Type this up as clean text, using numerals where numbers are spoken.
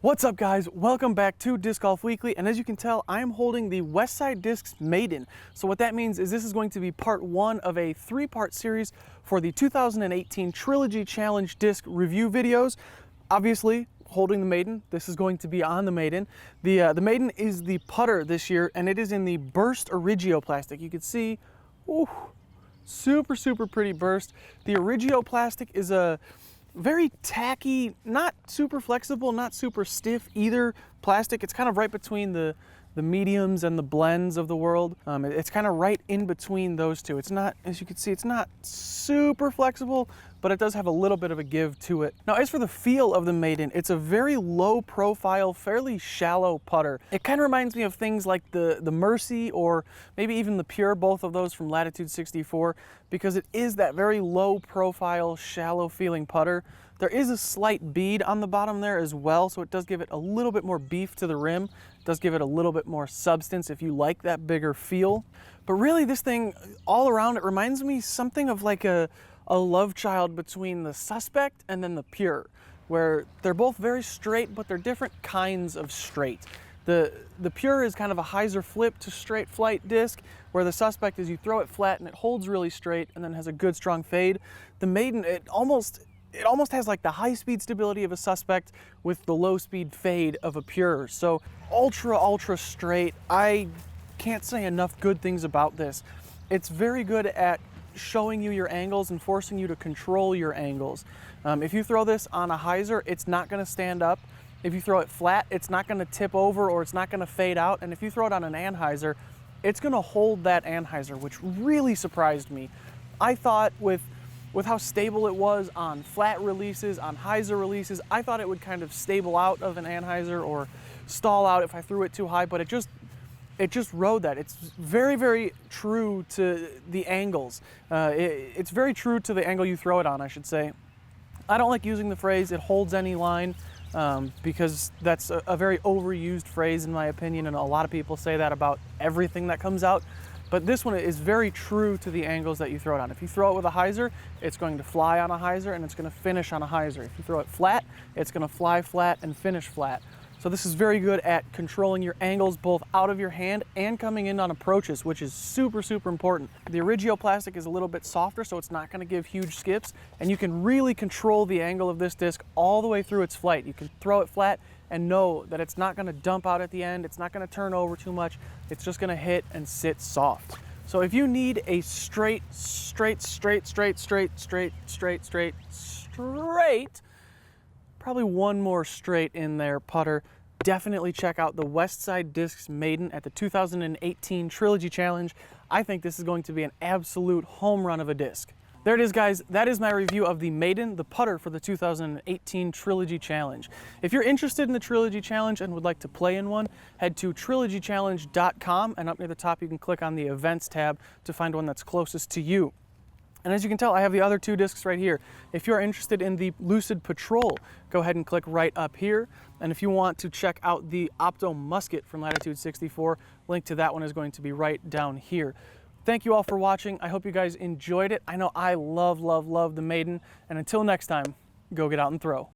What's up, guys? Welcome back to Disc Golf Weekly, and as you can tell, I am holding the Westside Discs Maiden. So what that means is this is going to be part one of a three-part series for the 2018 Trilogy Challenge Disc review videos. Obviously, holding the Maiden, this is going to be on the Maiden. The Maiden is the putter this year, and it is in the burst Origio plastic. You can see, ooh, super pretty burst. The Origio plastic is a very tacky, not super flexible, not super stiff either plastic. It's kind of right between the mediums and the blends of the world. It's kind of right in between those two. It's not, as you can see, it's not super flexible, but it does have a little bit of a give to it. Now, as for the feel of the Maiden, it's a very low profile, fairly shallow putter. It kind of reminds me of things like the Mercy or maybe even the Pure, both of those from Latitude 64, because it is that very low profile, shallow feeling putter. There is a slight bead on the bottom there as well, so it does give it a little bit more beef to the rim. It does give it a little bit more substance if you like that bigger feel. But really, this thing, all around, it reminds me something of like a love child between the Suspect and then the Pure, where they're both very straight, but they're different kinds of straight. The Pure is kind of a hyzer flip to straight flight disc, where the Suspect is you throw it flat and it holds really straight and then has a good strong fade. The Maiden, it almost has like the high speed stability of a Suspect with the low speed fade of a Pure. So ultra straight. I can't say enough good things about this. It's very good at showing you your angles and forcing you to control your angles. If you throw this on a hyzer, it's not going to stand up. If you throw it flat, it's not going to tip over or it's not going to fade out. And if you throw it on an anhyzer, it's going to hold that anhyzer, which really surprised me. I thought with how stable it was on flat releases, on hyzer releases, I thought it would kind of stable out of an anhyzer or stall out if I threw it too high, but it just rode that. It's very true to the angles. It's very true to the angle you throw it on, I should say. I don't like using the phrase, it holds any line, because that's a very overused phrase in my opinion, and a lot of people say that about everything that comes out. But this one is very true to the angles that you throw it on. If you throw it with a hyzer, it's going to fly on a hyzer and it's going to finish on a hyzer. If you throw it flat, it's going to fly flat and finish flat. So this is very good at controlling your angles both out of your hand and coming in on approaches, which is super important. The Origio plastic is a little bit softer, so it's not going to give huge skips, and you can really control the angle of this disc all the way through its flight. You can throw it flat and know that it's not going to dump out at the end, it's not going to turn over too much, it's just going to hit and sit soft. So if you need a straight, probably one more straight in there putter, definitely check out the Westside Discs Maiden at the 2018 Trilogy Challenge. I think this is going to be an absolute home run of a disc. There it is, guys. That is my review of the Maiden, the putter for the 2018 Trilogy Challenge. If you're interested in the Trilogy Challenge and would like to play in one, head to trilogychallenge.com, and up near the top you can click on the Events tab to find one that's closest to you. And as you can tell, I have the other two discs right here. If you're interested in the Lucid Patrol, go ahead and click right up here. And if you want to check out the Opto Musket from Latitude 64, link to that one is going to be right down here. Thank you all for watching. I hope you guys enjoyed it. I know I love the Maiden. And until next time, go get out and throw.